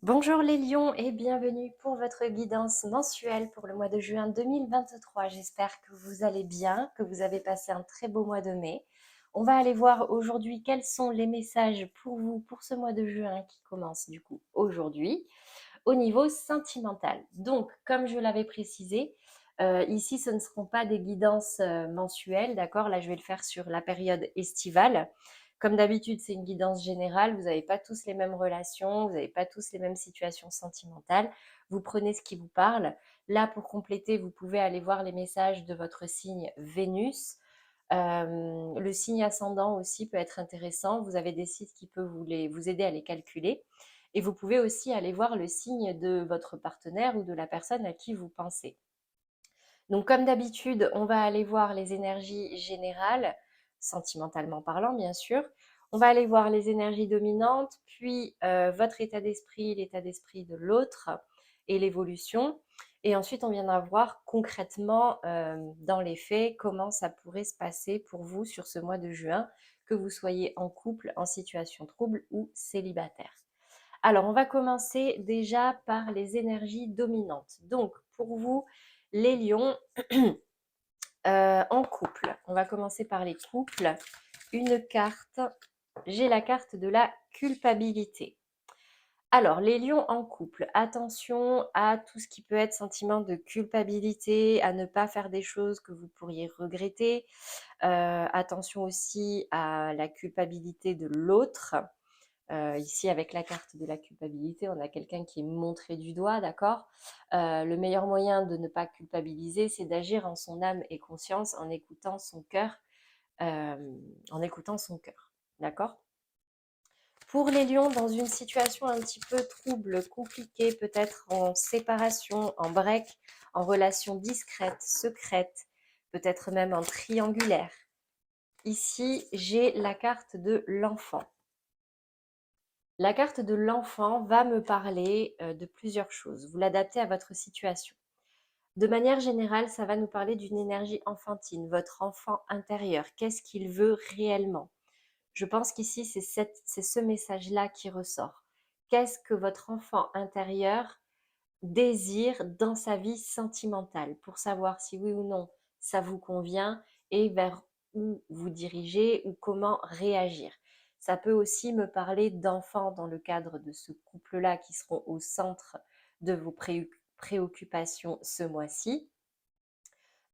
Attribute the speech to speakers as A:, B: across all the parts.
A: Bonjour les lions et bienvenue pour votre guidance mensuelle pour le mois de juin 2023. J'espère que vous allez bien, que vous avez passé un très beau mois de mai. On va aller voir aujourd'hui quels sont les messages pour vous pour ce mois de juin qui commence du coup aujourd'hui au niveau sentimental. Donc, comme je l'avais précisé, ici ce ne seront pas des guidances mensuelles, d'accord? Là, je vais le faire sur la période estivale. Comme d'habitude, c'est une guidance générale. Vous n'avez pas tous les mêmes relations, vous n'avez pas tous les mêmes situations sentimentales. Vous prenez ce qui vous parle. Là, pour compléter, vous pouvez aller voir les messages de votre signe Vénus. Le signe ascendant aussi peut être intéressant. Vous avez des sites qui peuvent vous aider à les calculer. Et vous pouvez aussi aller voir le signe de votre partenaire ou de la personne à qui vous pensez. Donc comme d'habitude, on va aller voir les énergies générales, sentimentalement parlant bien sûr. On va aller voir les énergies dominantes, puis votre état d'esprit, l'état d'esprit de l'autre et l'évolution. Et ensuite, on viendra voir concrètement dans les faits comment ça pourrait se passer pour vous sur ce mois de juin, que vous soyez en couple, en situation trouble ou célibataire. Alors, on va commencer déjà par les énergies dominantes. Donc, pour vous, les lions, en couple. On va commencer par les couples. Une carte, j'ai la carte de la culpabilité. Alors, les lions en couple, attention à tout ce qui peut être sentiment de culpabilité, à ne pas faire des choses que vous pourriez regretter. Attention aussi à la culpabilité de l'autre. Ici, avec la carte de la culpabilité, on a quelqu'un qui est montré du doigt, d'accord? Le meilleur moyen de ne pas culpabiliser, c'est d'agir en son âme et conscience en écoutant son cœur, en écoutant son cœur, d'accord? Pour les lions, dans une situation un petit peu trouble, compliquée, peut-être en séparation, en break, en relation discrète, secrète, peut-être même en triangulaire. Ici, j'ai la carte de l'enfant. La carte de l'enfant va me parler de plusieurs choses. Vous l'adaptez à votre situation. De manière générale, ça va nous parler d'une énergie enfantine, votre enfant intérieur. Qu'est-ce qu'il veut réellement? Je pense qu'ici, c'est ce message-là qui ressort. Qu'est-ce que votre enfant intérieur désire dans sa vie sentimentale pour savoir si oui ou non ça vous convient et vers où vous dirigez ou comment réagir. Ça peut aussi me parler d'enfants dans le cadre de ce couple-là qui seront au centre de vos préoccupations ce mois-ci.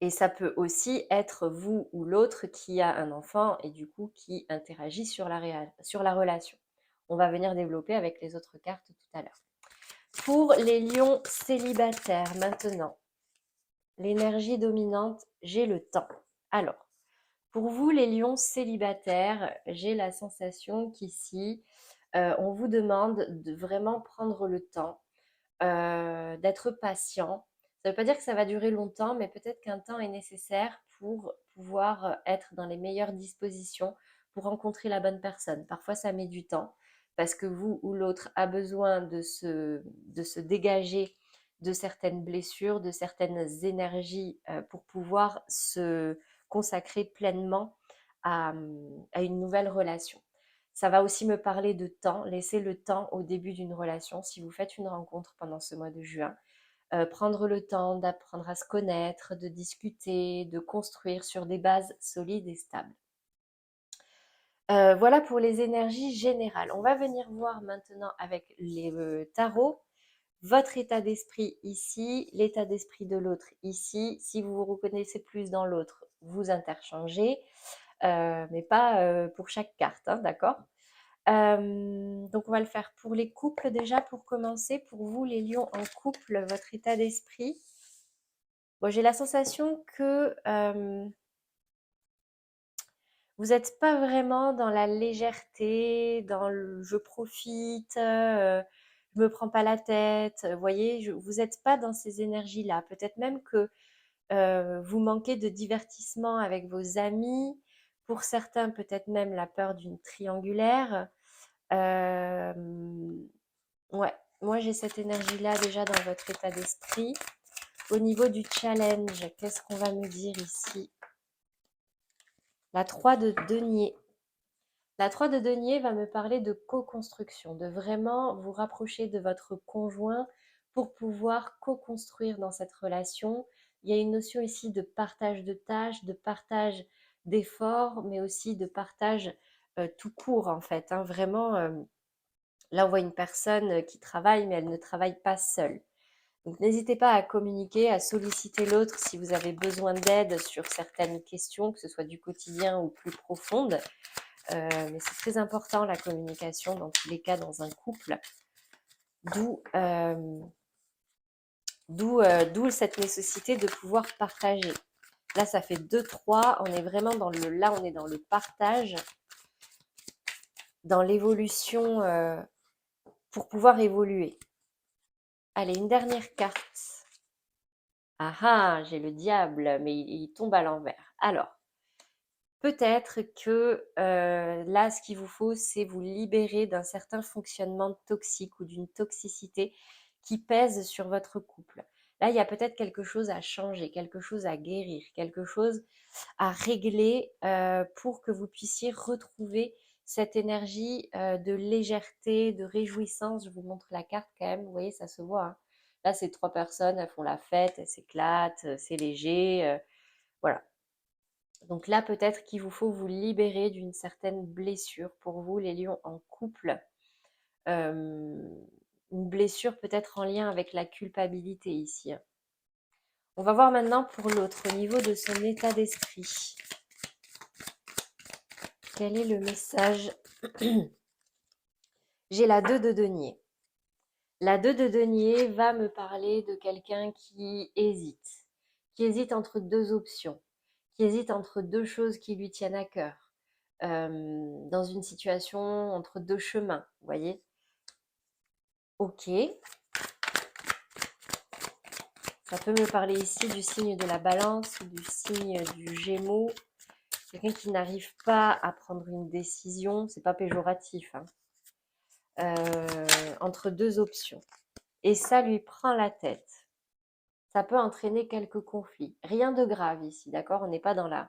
A: Et ça peut aussi être vous ou l'autre qui a un enfant et du coup qui interagit sur la relation. On va venir développer avec les autres cartes tout à l'heure. Pour les lions célibataires maintenant, l'énergie dominante, j'ai le temps. Alors, pour vous les lions célibataires, j'ai la sensation qu'ici, on vous demande de vraiment prendre le temps, d'être patient. Ça ne veut pas dire que ça va durer longtemps, mais peut-être qu'un temps est nécessaire pour pouvoir être dans les meilleures dispositions pour rencontrer la bonne personne. Parfois, ça met du temps parce que vous ou l'autre a besoin de se dégager de certaines blessures, de certaines énergies pour pouvoir se consacrer pleinement à une nouvelle relation. Ça va aussi me parler de temps, laisser le temps au début d'une relation. Si vous faites une rencontre pendant ce mois de juin, prendre le temps d'apprendre à se connaître, de discuter, de construire sur des bases solides et stables. Voilà pour les énergies générales. On va venir voir maintenant avec les tarots votre état d'esprit ici, l'état d'esprit de l'autre ici. Si vous vous reconnaissez plus dans l'autre, vous interchangez, mais pas pour chaque carte, hein, d'accord? Donc on va le faire pour les couples déjà pour commencer. Pour vous les lions en couple, votre état d'esprit. Bon, j'ai la sensation que vous n'êtes pas vraiment dans la légèreté, dans le je profite, je me prends pas la tête. Vous voyez, vous n'êtes pas dans ces énergies-là. Peut-être même que vous manquez de divertissement avec vos amis. Pour certains, peut-être même la peur d'une triangulaire. Euh, Ouais, moi j'ai cette énergie-là déjà dans votre état d'esprit. Au niveau du challenge, qu'est-ce qu'on va me dire ici? La 3 de denier. La 3 de denier va me parler de co-construction, de vraiment vous rapprocher de votre conjoint pour pouvoir co-construire dans cette relation. Il y a une notion ici de partage de tâches, de partage d'efforts, mais aussi de partage tout court en fait, hein. Vraiment, là on voit une personne qui travaille, mais elle ne travaille pas seule. Donc n'hésitez pas à communiquer, à solliciter l'autre si vous avez besoin d'aide sur certaines questions, que ce soit du quotidien ou plus profondes. Mais c'est très important la communication dans tous les cas dans un couple. D'où cette nécessité de pouvoir partager. Là, ça fait 2-3. On est vraiment dans on est dans le partage, dans l'évolution pour pouvoir évoluer. Allez, une dernière carte. Ah ah, j'ai le diable, mais il tombe à l'envers. Alors, peut-être que là, ce qu'il vous faut, c'est vous libérer d'un certain fonctionnement toxique ou d'une toxicité qui pèse sur votre couple. Là, il y a peut-être quelque chose à changer, quelque chose à guérir, quelque chose à régler pour que vous puissiez retrouver cette énergie de légèreté, de réjouissance. Je vous montre la carte quand même, vous voyez, ça se voit, hein. Là, c'est 3 personnes, elles font la fête, elles s'éclatent, c'est léger, voilà. Donc là, peut-être qu'il vous faut vous libérer d'une certaine blessure. Pour vous, les lions en couple, une blessure peut-être en lien avec la culpabilité ici, hein. On va voir maintenant pour l'autre, au niveau de son état d'esprit. Quel est le message? J'ai la 2 de denier. La 2 de denier va me parler de quelqu'un qui hésite entre deux options, qui hésite entre deux choses qui lui tiennent à cœur, dans une situation entre deux chemins, vous voyez? Ok, ça peut me parler ici du signe de la balance ou du signe du gémeaux, quelqu'un qui n'arrive pas à prendre une décision, c'est pas péjoratif, hein, entre deux options. Et ça lui prend la tête. Ça peut entraîner quelques conflits. Rien de grave ici, d'accord? On n'est pas dans la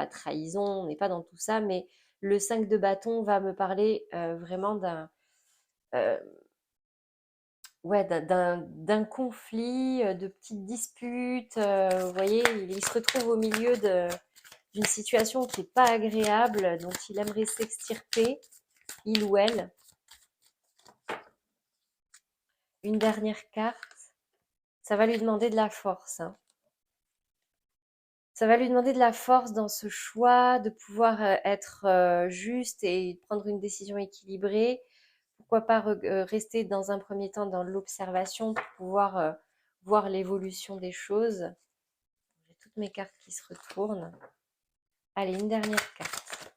A: trahison, on n'est pas dans tout ça, mais le 5 de bâton va me parler vraiment euh, d'un conflit, de petites disputes. Vous voyez, il se retrouve au milieu d'une situation qui n'est pas agréable, dont il aimerait s'extirper, il ou elle. Une dernière carte, ça va lui demander de la force, hein. Ça va lui demander de la force dans ce choix, de pouvoir être juste et prendre une décision équilibrée. Pourquoi pas rester dans un premier temps dans l'observation pour pouvoir voir l'évolution des choses. J'ai toutes mes cartes qui se retournent. Allez, une dernière carte.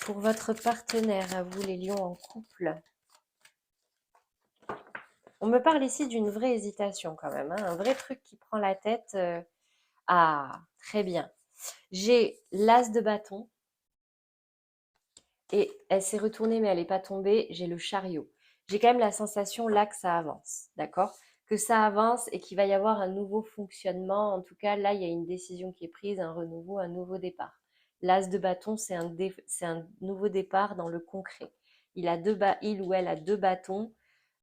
A: Pour votre partenaire, à vous les lions en couple. On me parle ici d'une vraie hésitation quand même, hein, un vrai truc qui prend la tête. Ah, très bien. J'ai l'as de bâton. Et elle s'est retournée, mais elle n'est pas tombée. J'ai le chariot. J'ai quand même la sensation là que ça avance, d'accord? Que ça avance et qu'il va y avoir un nouveau fonctionnement. En tout cas, là, il y a une décision qui est prise, un renouveau, un nouveau départ. L'as de bâton, c'est un nouveau départ dans le concret. Il ou elle a deux bâtons.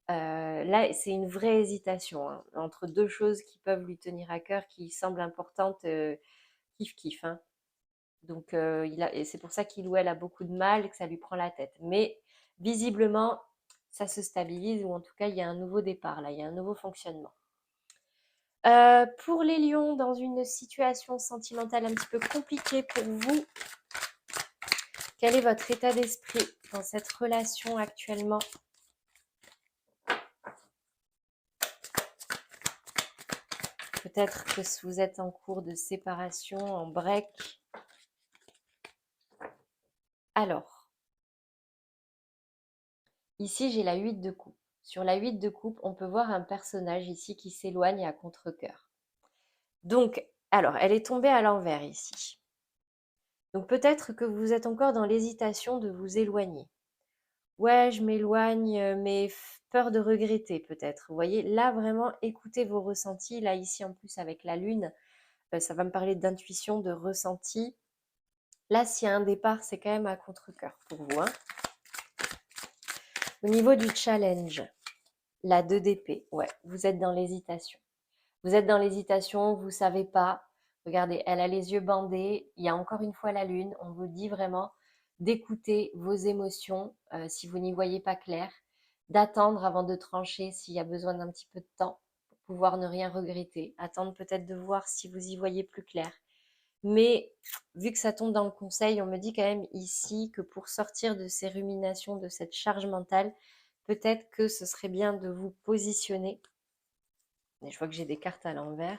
A: Là, c'est une vraie hésitation, hein, entre deux choses qui peuvent lui tenir à cœur, qui semblent importantes, kiff-kiff, hein. Donc, et c'est pour ça qu'il ou elle a beaucoup de mal et que ça lui prend la tête. Mais visiblement, ça se stabilise ou en tout cas, il y a un nouveau départ là, il y a un nouveau fonctionnement. Pour les lions, dans une situation sentimentale un petit peu compliquée pour vous, quel est votre état d'esprit dans cette relation actuellement? Peut-être que vous êtes en cours de séparation, en break. Alors, ici, j'ai la 8 de coupe. Sur la 8 de coupe, on peut voir un personnage ici qui s'éloigne à contre-cœur. Donc, alors, elle est tombée à l'envers ici. Donc peut-être que vous êtes encore dans l'hésitation de vous éloigner. Ouais, je m'éloigne, mais peur de regretter peut-être. Vous voyez, là vraiment, écoutez vos ressentis. Là, ici, en plus, avec la lune, ça va me parler d'intuition, de ressenti. Là, s'il y a un départ, c'est quand même à contre-cœur pour vous, hein. Au niveau du challenge, la 2 d'épée, ouais, vous êtes dans l'hésitation. Vous êtes dans l'hésitation, vous ne savez pas. Regardez, elle a les yeux bandés. Il y a encore une fois la lune. On vous dit vraiment d'écouter vos émotions si vous n'y voyez pas clair, d'attendre avant de trancher s'il y a besoin d'un petit peu de temps pour pouvoir ne rien regretter. Attendre peut-être de voir si vous y voyez plus clair. Mais vu que ça tombe dans le conseil, on me dit quand même ici que pour sortir de ces ruminations, de cette charge mentale, peut-être que ce serait bien de vous positionner. Et je vois que j'ai des cartes à l'envers.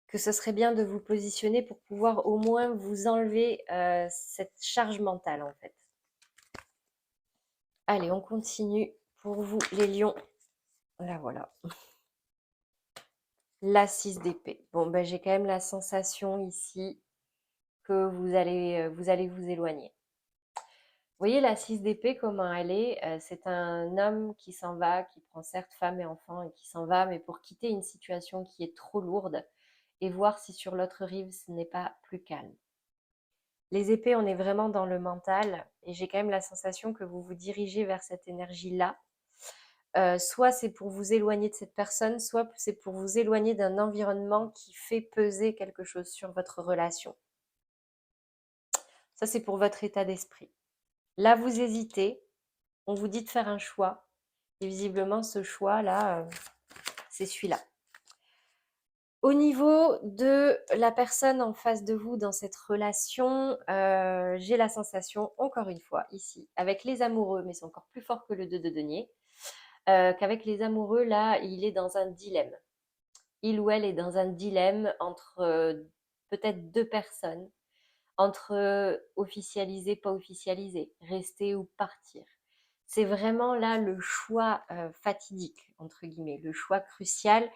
A: Que ce serait bien de vous positionner pour pouvoir au moins vous enlever cette charge mentale en fait. Allez, on continue pour vous les lions. Là voilà. La 6 d'épée. Bon, ben, j'ai quand même la sensation ici que vous allez vous éloigner. Vous voyez la 6 d'épée, comment elle est c'est un homme qui s'en va, qui prend certes femme et enfant et qui s'en va, mais pour quitter une situation qui est trop lourde et voir si sur l'autre rive, ce n'est pas plus calme. Les épées, on est vraiment dans le mental et j'ai quand même la sensation que vous vous dirigez vers cette énergie-là. Soit c'est pour vous éloigner de cette personne, soit c'est pour vous éloigner d'un environnement qui fait peser quelque chose sur votre relation. Ça, c'est pour votre état d'esprit. Là, vous hésitez, on vous dit de faire un choix et visiblement, ce choix-là, c'est celui-là. Au niveau de la personne en face de vous dans cette relation, j'ai la sensation, encore une fois, ici, avec les amoureux, mais c'est encore plus fort que le 2 de denier, qu'avec les amoureux, là, il est dans un dilemme. Il ou elle est dans un dilemme entre peut-être deux personnes, entre officialiser, pas officialiser, rester ou partir. C'est vraiment là le choix fatidique, entre guillemets, le choix crucial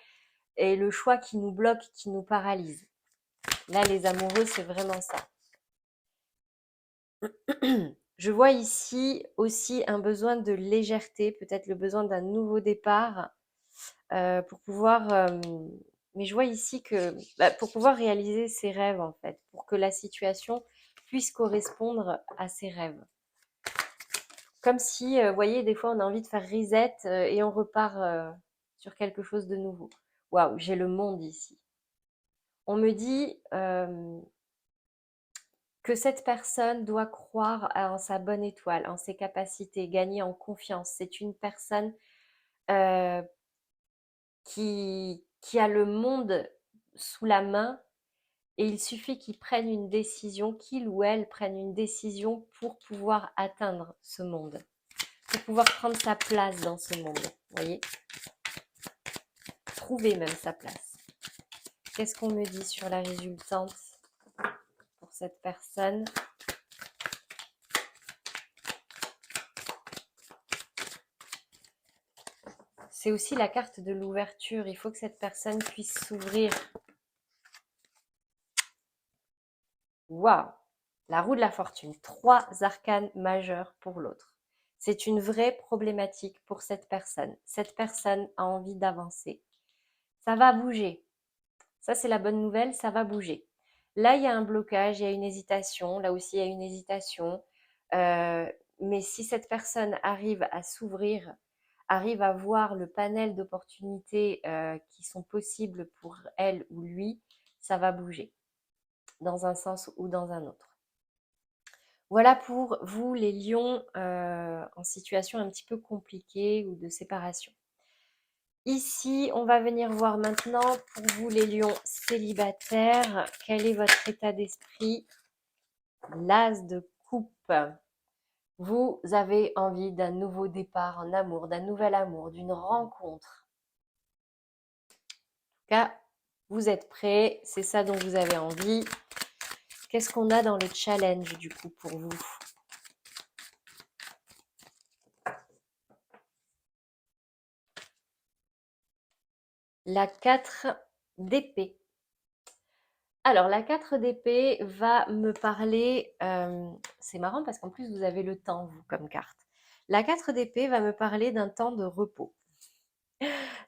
A: et le choix qui nous bloque, qui nous paralyse. Là, les amoureux, c'est vraiment ça. Je vois ici aussi un besoin de légèreté, peut-être le besoin d'un nouveau départ pour pouvoir... mais je vois ici que pour pouvoir réaliser ses rêves, en fait, pour que la situation puisse correspondre à ses rêves. Comme si, vous voyez, des fois, on a envie de faire reset et on repart sur quelque chose de nouveau. Waouh, j'ai le monde ici. On me dit que cette personne doit croire en sa bonne étoile, en ses capacités, gagner en confiance. C'est une personne euh, qui a le monde sous la main et il suffit qu'il prenne une décision, qu'il ou elle prenne une décision pour pouvoir atteindre ce monde, pour pouvoir prendre sa place dans ce monde, vous voyez, trouver même sa place. Qu'est-ce qu'on me dit sur la résultante pour cette personne ? C'est aussi la carte de l'ouverture. Il faut que cette personne puisse s'ouvrir. Waouh! La roue de la fortune. 3 arcanes majeurs pour l'autre. C'est une vraie problématique pour cette personne. Cette personne a envie d'avancer. Ça va bouger. Ça, c'est la bonne nouvelle, ça va bouger. Là, il y a un blocage, il y a une hésitation. Là aussi, il y a une hésitation. Mais si cette personne arrive à s'ouvrir, arrive à voir le panel d'opportunités qui sont possibles pour elle ou lui, ça va bouger dans un sens ou dans un autre. Voilà pour vous les lions en situation un petit peu compliquée ou de séparation. Ici, on va venir voir maintenant pour vous les lions célibataires, quel est votre état d'esprit? L'as de coupe. Vous avez envie d'un nouveau départ en amour, d'un nouvel amour, d'une rencontre. En tout cas, vous êtes prêts, c'est ça dont vous avez envie. Qu'est-ce qu'on a dans le challenge du coup pour vous? La 4 d'épée. Alors, la 4 d'épée va me parler, c'est marrant parce qu'en plus vous avez le temps, vous, comme carte. La 4 d'épée va me parler d'un temps de repos.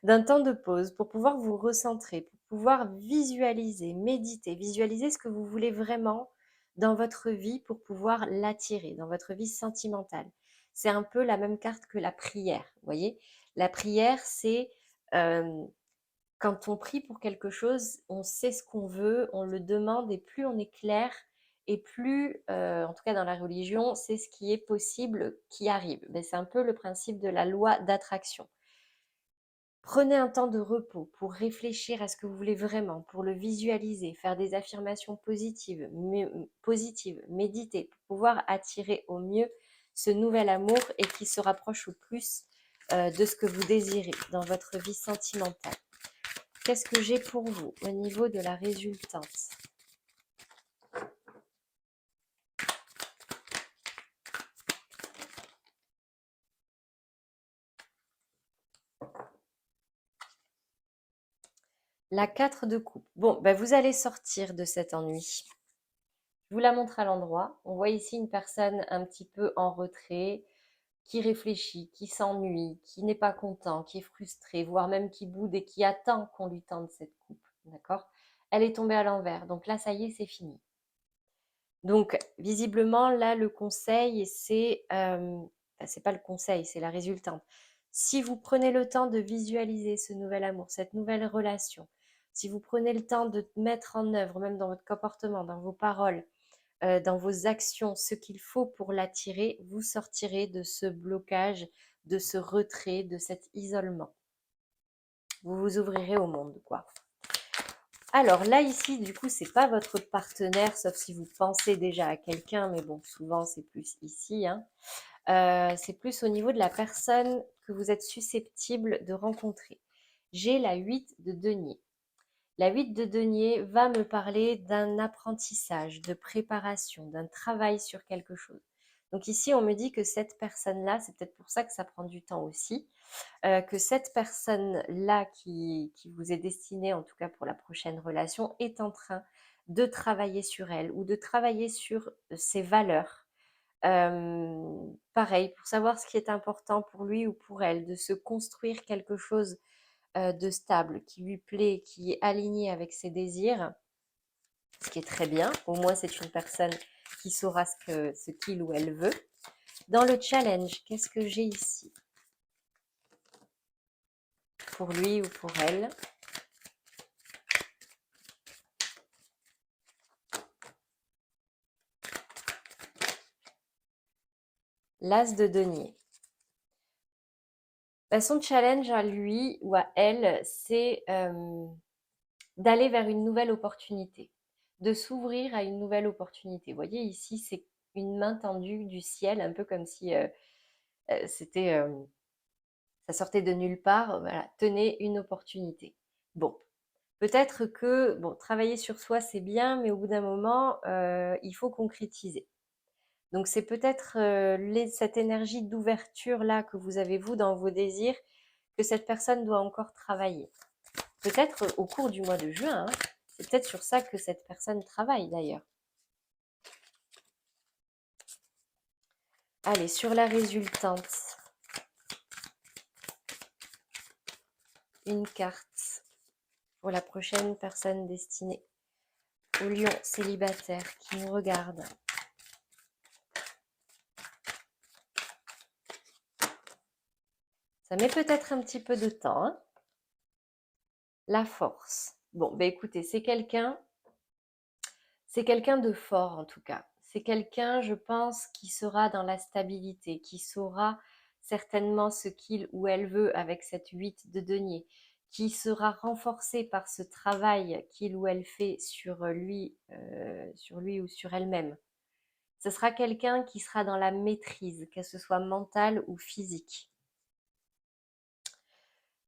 A: d'un temps de pause pour pouvoir vous recentrer, pour pouvoir visualiser, méditer, visualiser ce que vous voulez vraiment dans votre vie pour pouvoir l'attirer, dans votre vie sentimentale. C'est un peu la même carte que la prière, vous voyez. La prière, c'est quand on prie pour quelque chose, on sait ce qu'on veut, on le demande et plus on est clair et plus, en tout cas dans la religion, c'est ce qui est possible qui arrive. Mais c'est un peu le principe de la loi d'attraction. Prenez un temps de repos pour réfléchir à ce que vous voulez vraiment, pour le visualiser, faire des affirmations positives, méditer, pour pouvoir attirer au mieux ce nouvel amour et qui se rapproche au plus de ce que vous désirez dans votre vie sentimentale. Qu'est-ce que j'ai pour vous au niveau de la résultante? La 4 de coupe. Bon, ben vous allez sortir de cet ennui. Je vous la montre à l'endroit. On voit ici une personne un petit peu en retrait, qui réfléchit, qui s'ennuie, qui n'est pas content, qui est frustré, voire même qui boude et qui attend qu'on lui tende cette coupe. D'accord? Elle est tombée à l'envers. Donc là, ça y est, c'est fini. Donc, visiblement, là, le conseil, c'est pas le conseil, c'est la résultante. Si vous prenez le temps de visualiser ce nouvel amour, cette nouvelle relation, si vous prenez le temps de mettre en œuvre, même dans votre comportement, dans vos paroles, dans vos actions, ce qu'il faut pour l'attirer, vous sortirez de ce blocage, de ce retrait, de cet isolement. Vous vous ouvrirez au monde, quoi. Alors là, ici, du coup, c'est pas votre partenaire, sauf si vous pensez déjà à quelqu'un, mais bon, souvent, c'est plus ici, hein. C'est plus au niveau de la personne que vous êtes susceptible de rencontrer. J'ai la 8 de denier. La 8 de denier va me parler d'un apprentissage, de préparation, d'un travail sur quelque chose. Donc ici, on me dit que cette personne-là, c'est peut-être pour ça que ça prend du temps aussi, que cette personne-là qui vous est destinée, en tout cas pour la prochaine relation, est en train de travailler sur elle ou de travailler sur ses valeurs. Pareil, pour savoir ce qui est important pour lui ou pour elle, de se construire quelque chose de stable, qui lui plaît, qui est aligné avec ses désirs, ce qui est très bien. Au moins, c'est une personne qui saura ce qu'il ou elle veut. Dans le challenge, qu'est-ce que j'ai ici pour lui ou pour elle? L'as de denier. Son challenge à lui ou à elle, c'est d'aller vers une nouvelle opportunité, de s'ouvrir à une nouvelle opportunité. Vous voyez, ici, c'est une main tendue du ciel, un peu comme si c'était, ça sortait de nulle part. Voilà, tenez une opportunité. Bon, peut-être que, bon, travailler sur soi, c'est bien, mais au bout d'un moment, il faut concrétiser. Donc, c'est peut-être cette énergie d'ouverture-là que vous avez, vous, dans vos désirs, que cette personne doit encore travailler. Peut-être au cours du mois de juin, hein. C'est peut-être sur ça que cette personne travaille d'ailleurs. Allez, sur la résultante. Une carte pour la prochaine personne destinée au lion célibataire qui nous regarde. Ça met peut-être un petit peu de temps, hein. La force. Bon, ben écoutez, c'est quelqu'un de fort en tout cas. C'est quelqu'un, je pense, qui sera dans la stabilité, qui saura certainement ce qu'il ou elle veut avec cette 8 de denier, qui sera renforcé par ce travail qu'il ou elle fait sur lui ou sur elle-même. Ce sera quelqu'un qui sera dans la maîtrise, que ce soit mentale ou physique.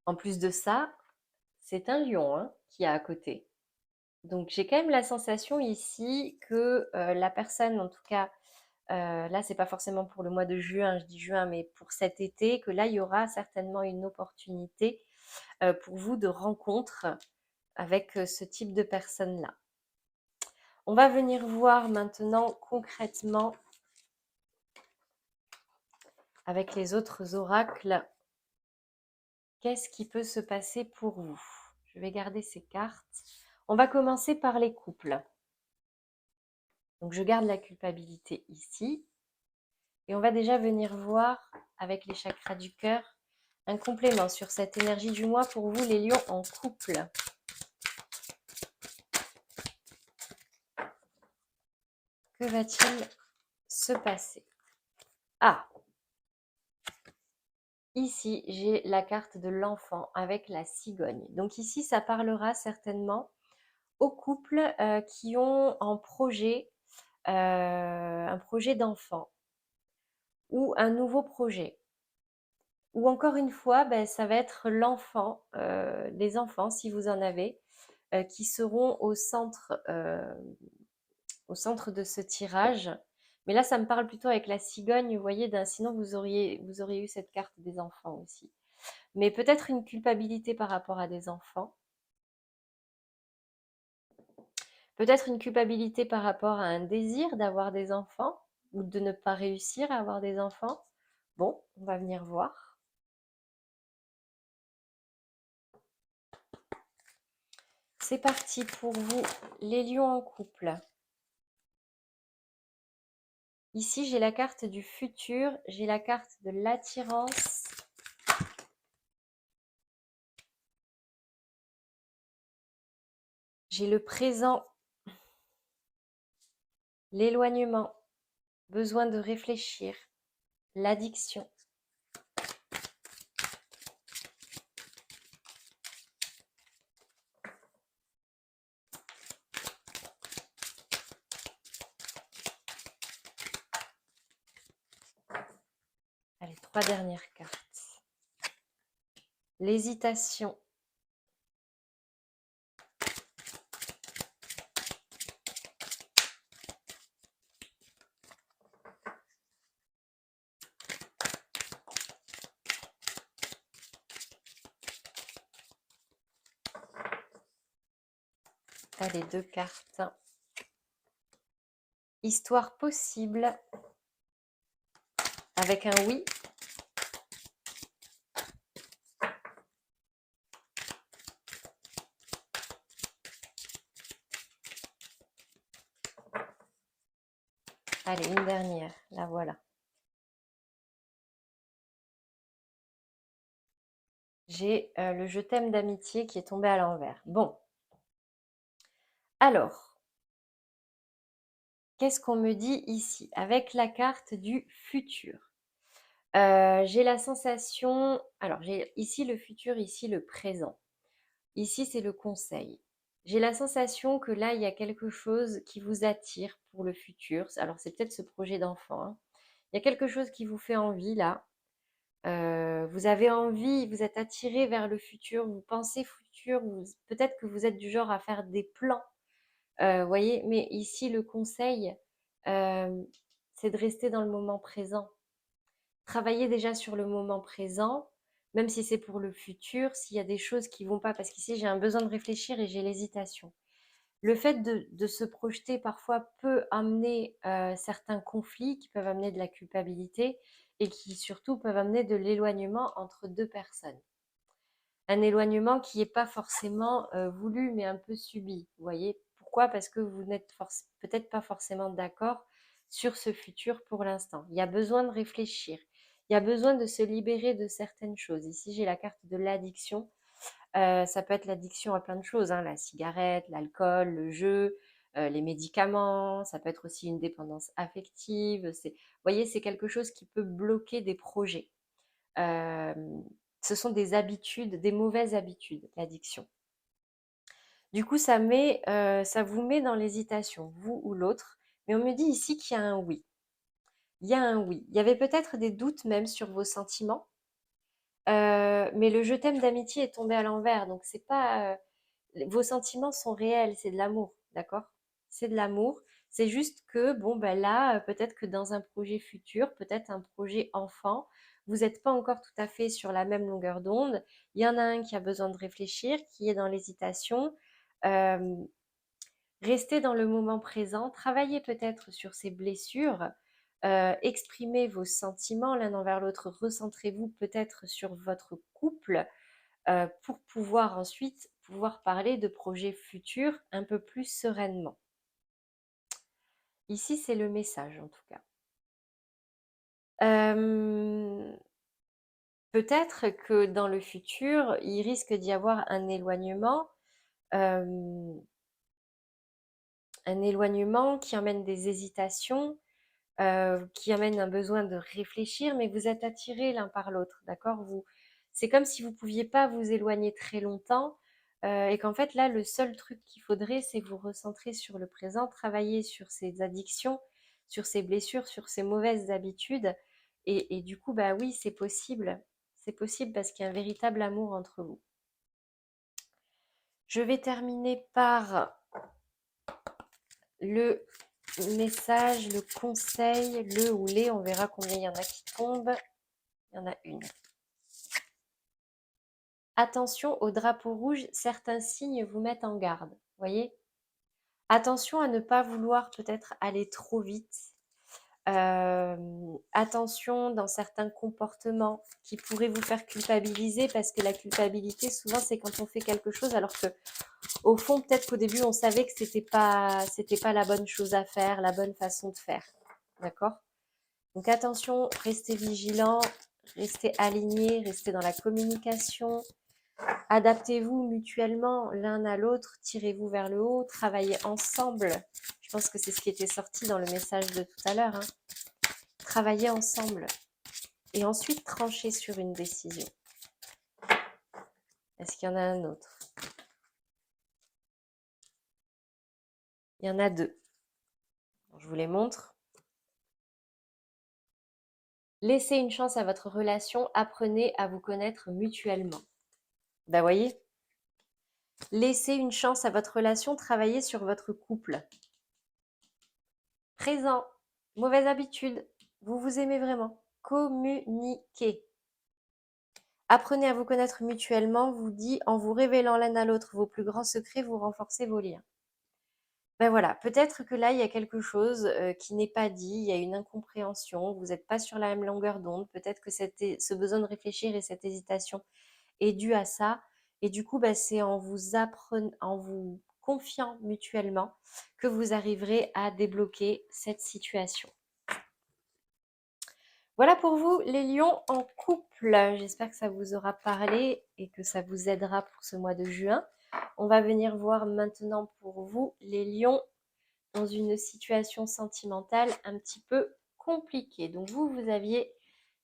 A: En plus de ça, c'est un lion, hein, qui est à côté. Donc j'ai quand même la sensation ici que la personne, en tout cas, là c'est pas forcément pour le mois de juin, je dis juin, mais pour cet été, que là il y aura certainement une opportunité pour vous de rencontre avec ce type de personne-là. On va venir voir maintenant concrètement avec les autres oracles. qu'est-ce qui peut se passer pour vous? Je vais garder ces cartes. On va commencer par les couples. Donc, je garde la culpabilité ici. Et on va déjà venir voir, avec les chakras du cœur, un complément sur cette énergie du mois pour vous, les lions en couple. Que va-t-il se passer? Ah! Ici, j'ai la carte de l'enfant avec la cigogne. Donc ici, ça parlera certainement aux couples qui ont en projet un projet d'enfant ou un nouveau projet. Ou encore une fois, ben, ça va être l'enfant, les enfants, si vous en avez, qui seront au centre de ce tirage. Mais là, ça me parle plutôt avec la cigogne, vous voyez, sinon vous auriez eu cette carte des enfants aussi. Mais peut-être une culpabilité par rapport à des enfants. Peut-être une culpabilité par rapport à un désir d'avoir des enfants ou de ne pas réussir à avoir des enfants. Bon, on va venir voir. C'est parti pour vous, les lions en couple. Ici, j'ai la carte du futur, j'ai la carte de l'attirance. J'ai le présent, l'éloignement, besoin de réfléchir, l'addiction. Allez, 3 dernières cartes. L'hésitation. Allez, 2 cartes. Histoire possible avec un oui. Allez, une dernière, la voilà. J'ai le je t'aime d'amitié qui est tombé à l'envers. Bon. Alors, qu'est-ce qu'on me dit ici? Avec la carte du futur. J'ai la sensation, alors j'ai ici le futur, ici le présent. Ici, c'est le conseil. J'ai la sensation que là, il y a quelque chose qui vous attire pour le futur. Alors, c'est peut-être ce projet d'enfant, hein. Il y a quelque chose qui vous fait envie là. Vous avez envie, vous êtes attiré vers le futur, vous pensez futur, peut-être que vous êtes du genre à faire des plans, voyez. Mais ici, le conseil, c'est de rester dans le moment présent. Travailler déjà sur le moment présent, même si c'est pour le futur, s'il y a des choses qui vont pas, parce qu'ici j'ai un besoin de réfléchir et j'ai l'hésitation. Le fait de se projeter parfois peut amener certains conflits qui peuvent amener de la culpabilité et qui surtout peuvent amener de l'éloignement entre deux personnes. Un éloignement qui n'est pas forcément voulu mais un peu subi. Vous voyez pourquoi? Parce que vous n'êtes peut-être pas forcément d'accord sur ce futur pour l'instant. Il y a besoin de réfléchir. Il y a besoin de se libérer de certaines choses. Ici, j'ai la carte de l'addiction. Ça peut être l'addiction à plein de choses, hein, la cigarette, l'alcool, le jeu, les médicaments. Ça peut être aussi une dépendance affective. Vous voyez, c'est quelque chose qui peut bloquer des projets. Ce sont des habitudes, des mauvaises habitudes, l'addiction. Du coup, ça vous met dans l'hésitation, vous ou l'autre. Mais on me dit ici qu'il y a un oui. Il y a un oui. Il y avait peut-être des doutes même sur vos sentiments. Mais le je t'aime d'amitié est tombé à l'envers. Donc, c'est pas. Vos sentiments sont réels, c'est de l'amour, d'accord? C'est de l'amour. C'est juste que, bon, ben là, peut-être que dans un projet futur, peut-être un projet enfant, vous n'êtes pas encore tout à fait sur la même longueur d'onde. Il y en a un qui a besoin de réfléchir, qui est dans l'hésitation. Euh, Restez dans le moment présent, travaillez peut-être sur ces blessures, exprimez vos sentiments l'un envers l'autre, recentrez-vous peut-être sur votre couple, pour pouvoir ensuite pouvoir parler de projets futurs un peu plus sereinement. Ici, c'est le message en tout cas. Peut-être que dans le futur, il risque d'y avoir un éloignement qui emmène des hésitations, qui amène un besoin de réfléchir, mais vous êtes attirés l'un par l'autre, d'accord? C'est comme si vous ne pouviez pas vous éloigner très longtemps, et qu'en fait là, le seul truc qu'il faudrait, c'est vous recentrer sur le présent, travailler sur ces addictions, sur ces blessures, sur ces mauvaises habitudes, et du coup, bah oui, c'est possible parce qu'il y a un véritable amour entre vous. Je vais terminer par le message, le conseil, le ou les, on verra combien il y en a qui tombent. Il y en a une. Attention au drapeau rouge, certains signes vous mettent en garde. Voyez? Attention à ne pas vouloir peut-être aller trop vite. Attention dans certains comportements qui pourraient vous faire culpabiliser, parce que la culpabilité, souvent, c'est quand on fait quelque chose alors que, au fond, peut-être qu'au début, on savait que c'était pas la bonne chose à faire, la bonne façon de faire. D'accord? Donc attention, restez vigilants, restez alignés, restez dans la communication, adaptez-vous mutuellement l'un à l'autre, tirez-vous vers le haut, travaillez ensemble. Je pense que c'est ce qui était sorti dans le message de tout à l'heure. Hein. Travaillez ensemble et ensuite tranchez sur une décision. Est-ce qu'il y en a un autre? Il y en a deux. Je vous les montre. Laissez une chance à votre relation, apprenez à vous connaître mutuellement. Ben voyez, laissez une chance à votre relation, travaillez sur votre couple. Présent, mauvaise habitude, vous vous aimez vraiment. Communiquez. Apprenez à vous connaître mutuellement, vous dit, en vous révélant l'un à l'autre vos plus grands secrets, vous renforcez vos liens. Ben voilà, peut-être que là, il y a quelque chose qui n'est pas dit, il y a une incompréhension, vous n'êtes pas sur la même longueur d'onde, peut-être que ce besoin de réfléchir et cette hésitation est dû à ça. Et du coup, c'est en vous confiant mutuellement que vous arriverez à débloquer cette situation. Voilà pour vous, les lions en couple. J'espère que ça vous aura parlé et que ça vous aidera pour ce mois de juin. On va venir voir maintenant pour vous, les lions, dans une situation sentimentale un petit peu compliquée. Donc vous aviez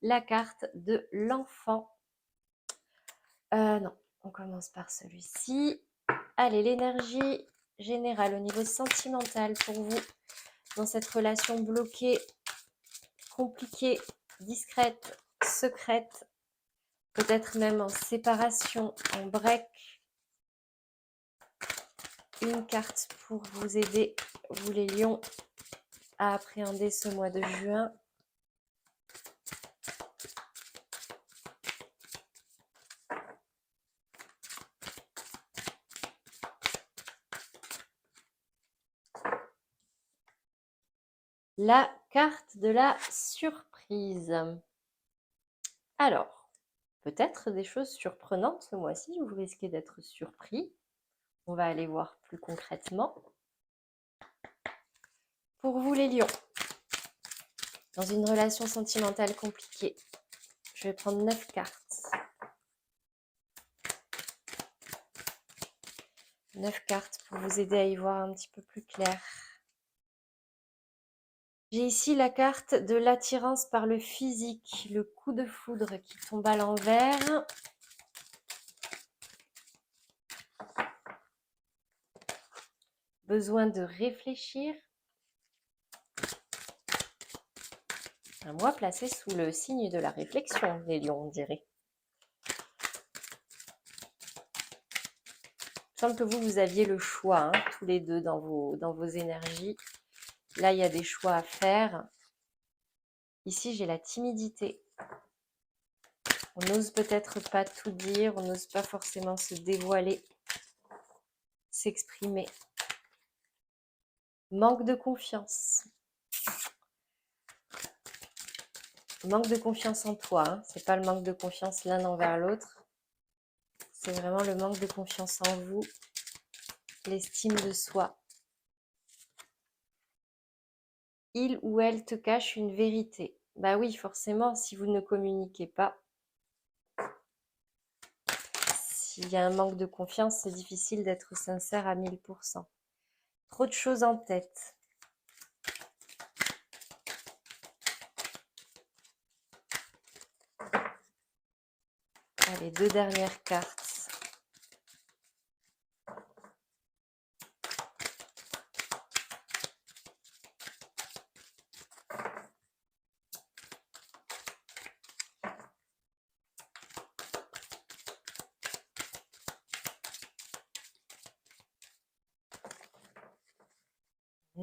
A: la carte de l'enfant. Non, on commence par celui-ci. Allez, l'énergie générale au niveau sentimental pour vous dans cette relation bloquée, compliquée, discrète, secrète, peut-être même en séparation, en break. Une carte pour vous aider, vous les lions, à appréhender ce mois de juin. La carte de la surprise. Alors, peut-être des choses surprenantes ce mois-ci, vous risquez d'être surpris. On va aller voir plus concrètement. Pour vous les lions, dans une relation sentimentale compliquée, je vais prendre 9 cartes. 9 cartes pour vous aider à y voir un petit peu plus clair. J'ai ici la carte de l'attirance par le physique, le coup de foudre qui tombe à l'envers. Besoin de réfléchir. Un mois placé sous le signe de la réflexion, les lions, on dirait. Il semble que vous aviez le choix, hein, tous les deux dans vos énergies. Là, il y a des choix à faire. Ici, j'ai la timidité. On n'ose peut-être pas tout dire, on n'ose pas forcément se dévoiler, s'exprimer. Manque de confiance. Manque de confiance en toi, hein. C'est pas le manque de confiance l'un envers l'autre. C'est vraiment le manque de confiance en vous, l'estime de soi. Il ou elle te cache une vérité. Bah oui, forcément, si vous ne communiquez pas, s'il y a un manque de confiance, c'est difficile d'être sincère à 1000%. Trop de choses en tête. Allez, 2 dernières cartes.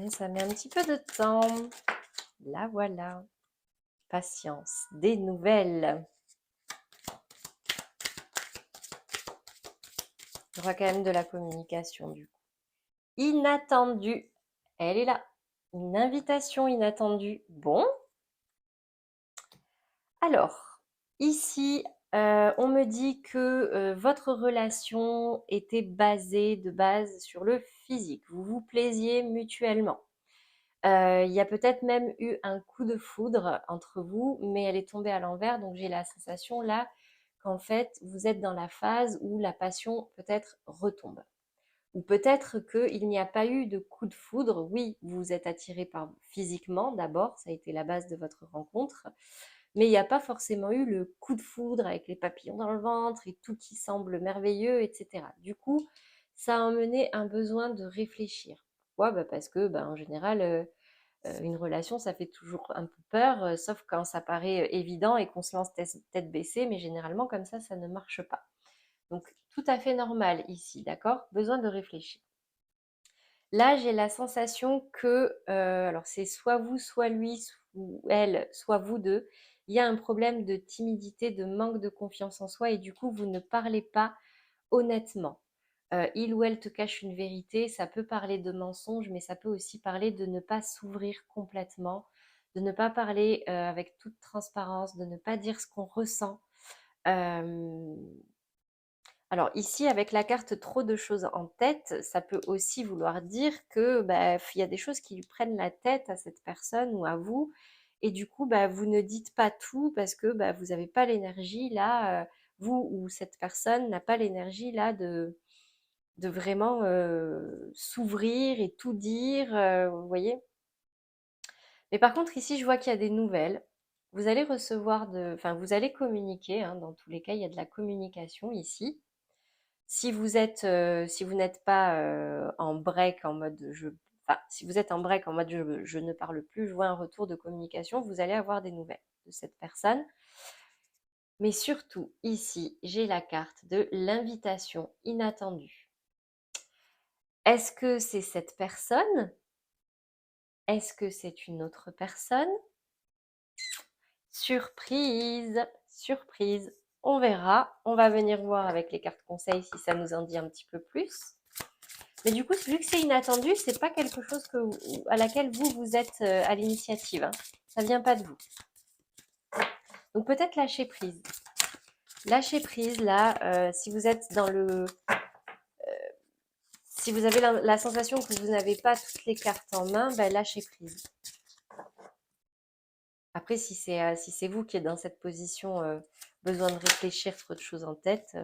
A: Ça met un petit peu de temps. Là, voilà. Patience. Des nouvelles. Il y aura quand même de la communication, du coup. Inattendue. Elle est là. Une invitation inattendue. Bon. Alors, ici, on me dit que votre relation était basée de base sur le physique. Vous vous plaisiez mutuellement. Il y a peut-être même eu un coup de foudre entre vous, mais elle est tombée à l'envers. Donc j'ai la sensation là qu'en fait, vous êtes dans la phase où la passion peut-être retombe. Ou peut-être qu'il n'y a pas eu de coup de foudre. Oui, vous vous êtes attiré par physiquement d'abord, ça a été la base de votre rencontre. Mais il n'y a pas forcément eu le coup de foudre avec les papillons dans le ventre et tout qui semble merveilleux, etc. Du coup, ça a emmené un besoin de réfléchir. Pourquoi? Bah parce que, en général, une relation, ça fait toujours un peu peur, sauf quand ça paraît évident et qu'on se lance tête baissée, mais généralement, comme ça ne marche pas. Donc, tout à fait normal ici, d'accord? Besoin de réfléchir. Là, j'ai la sensation que, alors c'est soit vous, soit lui, ou elle, soit vous deux, il y a un problème de timidité, de manque de confiance en soi et du coup, vous ne parlez pas honnêtement. Il ou elle te cache une vérité, ça peut parler de mensonge, mais ça peut aussi parler de ne pas s'ouvrir complètement, de ne pas parler avec toute transparence, de ne pas dire ce qu'on ressent. Euh, alors ici, avec la carte trop de choses en tête, ça peut aussi vouloir dire que il y a des choses qui lui prennent la tête à cette personne ou à vous, et du coup, vous ne dites pas tout parce que vous n'avez pas l'énergie là, vous ou cette personne n'a pas l'énergie là de vraiment s'ouvrir et tout dire, vous voyez. Mais par contre, ici, je vois qu'il y a des nouvelles. Vous allez recevoir enfin, vous allez communiquer, hein, dans tous les cas, il y a de la communication ici. Si vous n'êtes pas en break, en mode enfin, si vous êtes en break, en mode je ne parle plus, je vois un retour de communication, vous allez avoir des nouvelles de cette personne. Mais surtout, ici, j'ai la carte de l'invitation inattendue. Est-ce que c'est cette personne? Est-ce que c'est une autre personne? Surprise, surprise. On verra. On va venir voir avec les cartes conseils si ça nous en dit un petit peu plus. Mais du coup, vu que c'est inattendu, c'est pas quelque chose à laquelle vous êtes à l'initiative, hein. Ça vient pas de vous. Donc peut-être lâcher prise. Lâcher prise là, si vous êtes dans si vous avez la sensation que vous n'avez pas toutes les cartes en main, lâchez prise. Après, si c'est vous qui êtes dans cette position, besoin de réfléchir, trop de choses en tête,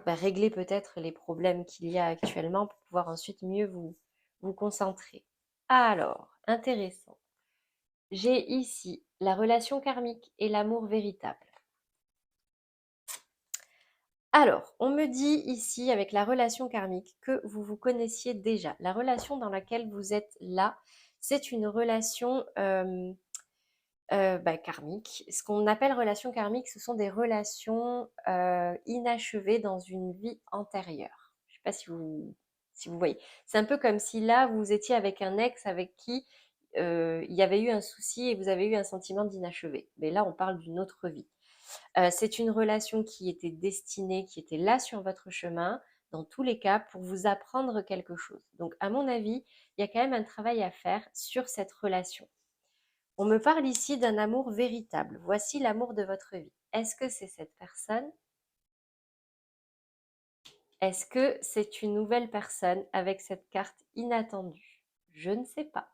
A: réglez peut-être les problèmes qu'il y a actuellement pour pouvoir ensuite mieux vous concentrer. Alors, intéressant. J'ai ici la relation karmique et l'amour véritable. Alors, on me dit ici, avec la relation karmique, que vous vous connaissiez déjà. La relation dans laquelle vous êtes là, c'est une relation karmique. Ce qu'on appelle relation karmique, ce sont des relations inachevées dans une vie antérieure. Je ne sais pas si vous voyez. C'est un peu comme si là, vous étiez avec un ex avec qui il y avait eu un souci et vous avez eu un sentiment d'inachevé. Mais là, on parle d'une autre vie. C'est une relation qui était destinée, qui était là sur votre chemin, dans tous les cas, pour vous apprendre quelque chose. Donc, à mon avis, il y a quand même un travail à faire sur cette relation. On me parle ici d'un amour véritable. Voici l'amour de votre vie. Est-ce que c'est cette personne? Est-ce que c'est une nouvelle personne avec cette carte inattendue? Je ne sais pas.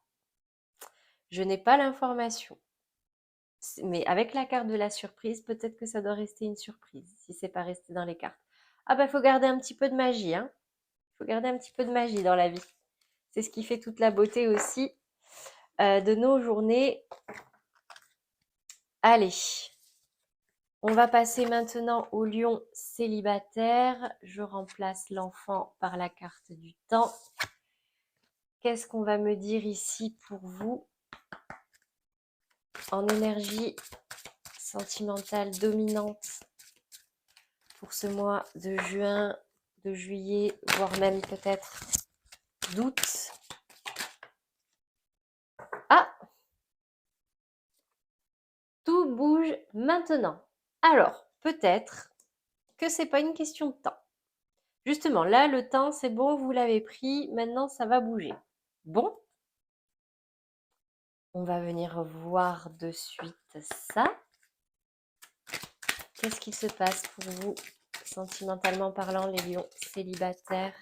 A: Je n'ai pas l'information. Mais avec la carte de la surprise, peut-être que ça doit rester une surprise, si c'est pas resté dans les cartes. Ah bah, faut garder un petit peu de magie, hein. Faut garder un petit peu de magie dans la vie. C'est ce qui fait toute la beauté aussi de nos journées. Allez, on va passer maintenant au lion célibataire. Je remplace l'enfant par la carte du temps. Qu'est-ce qu'on va me dire ici pour vous en énergie sentimentale dominante pour ce mois de juin, de juillet, voire même peut-être d'août? Ah, tout bouge maintenant. Alors, peut-être que c'est pas une question de temps. Justement, là, le temps, c'est bon, vous l'avez pris, maintenant, ça va bouger. Bon, on va venir voir de suite ça. Qu'est-ce qu'il se passe pour vous, sentimentalement parlant, les lions célibataires?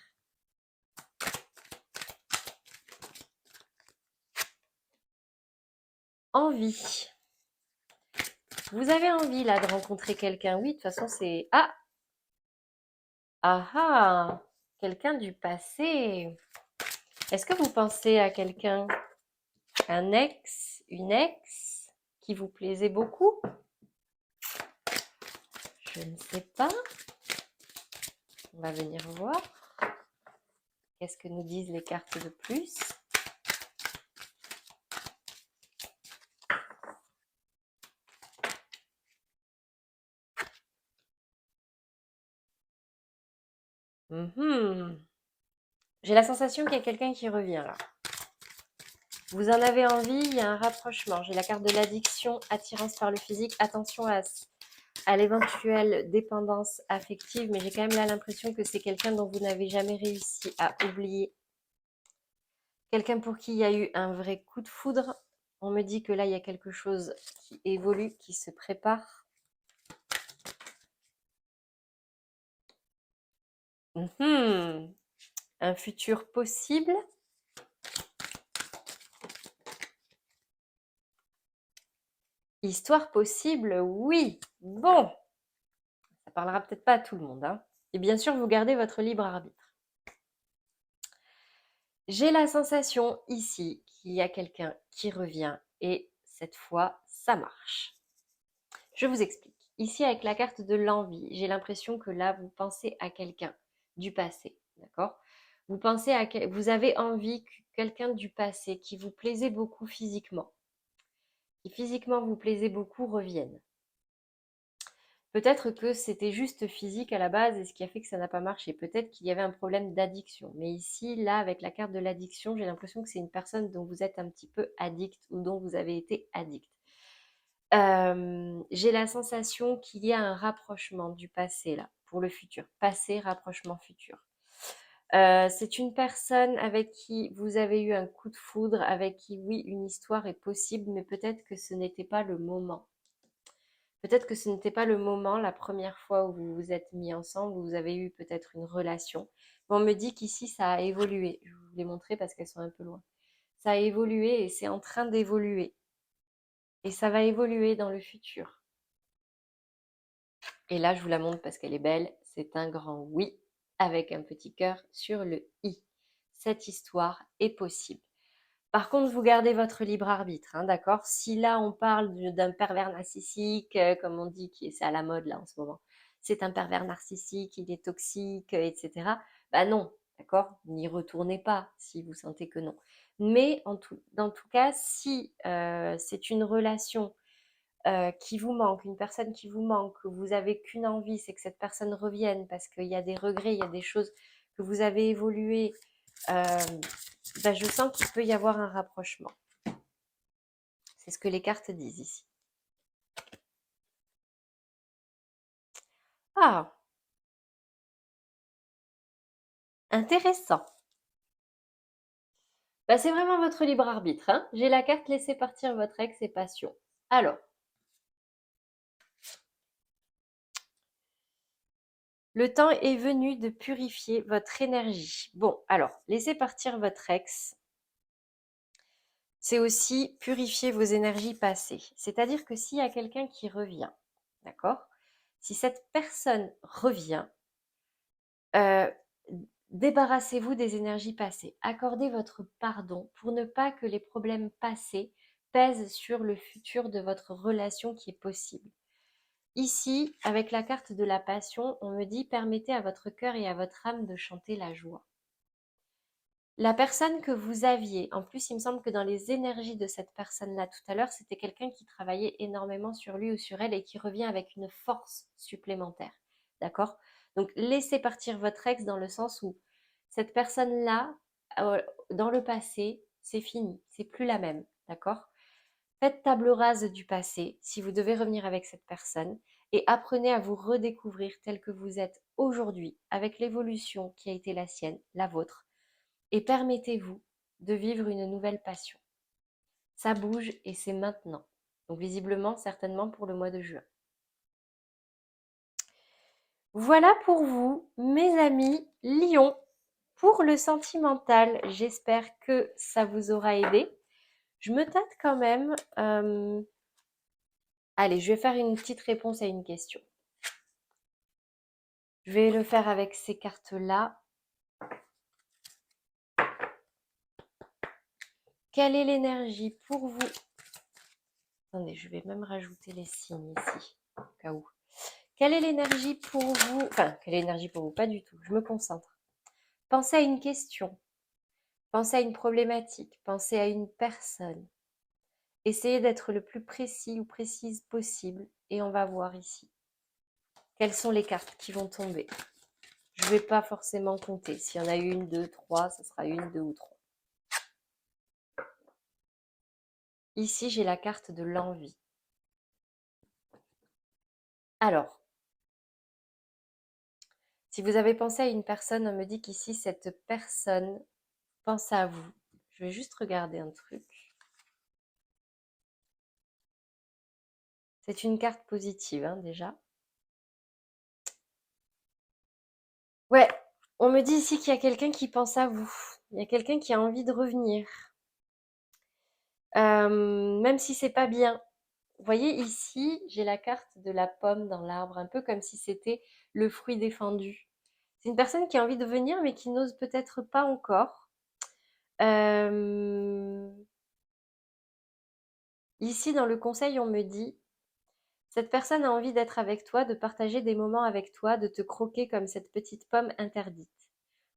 A: Envie. Vous avez envie, là, de rencontrer quelqu'un. Oui, de toute façon, c'est... Ah! Ah ah! Quelqu'un du passé. Est-ce que vous pensez à quelqu'un, un ex, une ex, qui vous plaisait beaucoup? Je ne sais pas. On va venir voir. Qu'est-ce que nous disent les cartes de plus? J'ai la sensation qu'il y a quelqu'un qui revient là. Vous en avez envie, il y a un rapprochement. J'ai la carte de l'addiction, attirance par le physique. Attention à l'éventuelle dépendance affective, mais j'ai quand même là l'impression que c'est quelqu'un dont vous n'avez jamais réussi à oublier. Quelqu'un pour qui il y a eu un vrai coup de foudre. On me dit que là, il y a quelque chose qui évolue, qui se prépare. Un futur possible. Histoire possible, oui. Bon, ça parlera peut-être pas à tout le monde, hein. Et bien sûr, vous gardez votre libre arbitre. J'ai la sensation ici qu'il y a quelqu'un qui revient et cette fois, ça marche. Je vous explique. Ici, avec la carte de l'envie, j'ai l'impression que là, vous pensez à quelqu'un du passé, d'accord? Vous pensez vous avez envie que quelqu'un du passé qui vous plaisait beaucoup physiquement, qui physiquement vous plaisait beaucoup, revienne. Peut-être que c'était juste physique à la base et ce qui a fait que ça n'a pas marché. Peut-être qu'il y avait un problème d'addiction. Mais ici, là, avec la carte de l'addiction, j'ai l'impression que c'est une personne dont vous êtes un petit peu addict ou dont vous avez été addict. J'ai la sensation qu'il y a un rapprochement du passé là, pour le futur. Passé, rapprochement futur. C'est une personne avec qui vous avez eu un coup de foudre, avec qui, oui, une histoire est possible, mais peut-être que ce n'était pas le moment. Peut-être que ce n'était pas le moment, la première fois où vous vous êtes mis ensemble, où vous avez eu peut-être une relation. Mais on me dit qu'ici, ça a évolué. Je vous l'ai montré parce qu'elles sont un peu loin. Ça a évolué et c'est en train d'évoluer. Et ça va évoluer dans le futur. Et là, je vous la montre parce qu'elle est belle. C'est un grand oui avec un petit cœur sur le i. Cette histoire est possible. Par contre, vous gardez votre libre arbitre, hein, d'accord? Si là, on parle d'un pervers narcissique, comme on dit, c'est à la mode là en ce moment, c'est un pervers narcissique, il est toxique, etc. Bah non, d'accord? N'y retournez pas si vous sentez que non. Mais dans tout cas, si c'est une relation qui vous manque, une personne qui vous manque, que vous avez qu'une envie, c'est que cette personne revienne parce qu'il y a des regrets, il y a des choses que vous avez évolué, ben je sens qu'il peut y avoir un rapprochement. C'est ce que les cartes disent ici. Ah, intéressant. Ben, c'est vraiment votre libre arbitre, hein. J'ai la carte laissez partir votre ex et passion. Alors, Le temps est venu de purifier votre énergie. Bon, alors, laissez partir votre ex. C'est aussi purifier vos énergies passées. C'est-à-dire que s'il y a quelqu'un qui revient, d'accord? Si cette personne revient, euh, débarrassez-vous des énergies passées. Accordez votre pardon pour ne pas que les problèmes passés pèsent sur le futur de votre relation qui est possible. Ici, avec la carte de la passion, on me dit permettez à votre cœur et à votre âme de chanter la joie. La personne que vous aviez, en plus, il me semble que dans les énergies de cette personne-là tout à l'heure, c'était quelqu'un qui travaillait énormément sur lui ou sur elle et qui revient avec une force supplémentaire. D'accord? Donc, laissez partir votre ex dans le sens où cette personne-là, dans le passé, c'est fini, c'est plus la même. D'accord? Faites table rase du passé si vous devez revenir avec cette personne et apprenez à vous redécouvrir tel que vous êtes aujourd'hui avec l'évolution qui a été la sienne, la vôtre et permettez-vous de vivre une nouvelle passion. Ça bouge et c'est maintenant. Donc visiblement, certainement pour le mois de juin. Voilà pour vous, mes amis Lion, pour le sentimental. J'espère que ça vous aura aidé. Je me tâte quand même. Allez, je vais faire une petite réponse à une question. Je vais le faire avec ces cartes-là. Quelle est l'énergie pour vous? Attendez, je vais même rajouter les signes ici, au cas où. Quelle est l'énergie pour vous? Enfin, quelle est l'énergie pour vous? Pas du tout, je me concentre. Pensez à une question, pensez à une problématique, pensez à une personne. Essayez d'être le plus précis ou précise possible et on va voir ici. Quelles sont les cartes qui vont tomber? Je ne vais pas forcément compter. S'il y en a une, deux, trois, ce sera une, deux ou trois. Ici, j'ai la carte de l'envie. Alors, si vous avez pensé à une personne, on me dit qu'ici, cette personne pense à vous. Je vais juste regarder un truc. C'est une carte positive, hein, déjà. Ouais, on me dit ici qu'il y a quelqu'un qui pense à vous. Il y a quelqu'un qui a envie de revenir. Même si c'est pas bien. Vous voyez ici, j'ai la carte de la pomme dans l'arbre, un peu comme si c'était le fruit défendu. C'est une personne qui a envie de venir, mais qui n'ose peut-être pas encore. Ici, dans le conseil, on me dit, cette personne a envie d'être avec toi, de partager des moments avec toi, de te croquer comme cette petite pomme interdite.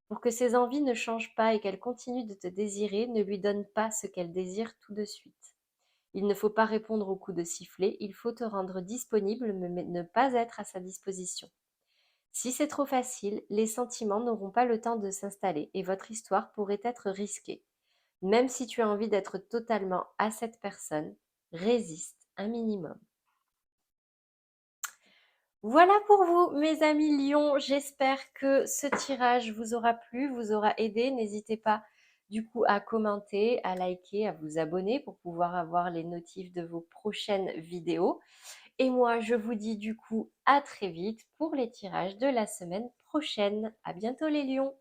A: Pour que ses envies ne changent pas et qu'elle continue de te désirer, ne lui donne pas ce qu'elle désire tout de suite. Il ne faut pas répondre au coup de sifflet, il faut te rendre disponible mais ne pas être à sa disposition. Si c'est trop facile, les sentiments n'auront pas le temps de s'installer et votre histoire pourrait être risquée. Même si tu as envie d'être totalement à cette personne, résiste un minimum. Voilà pour vous, mes amis lions. J'espère que ce tirage vous aura plu, vous aura aidé. N'hésitez pas du coup à commenter, à liker, à vous abonner pour pouvoir avoir les notifs de vos prochaines vidéos. Et moi, je vous dis du coup à très vite pour les tirages de la semaine prochaine. À bientôt les lions.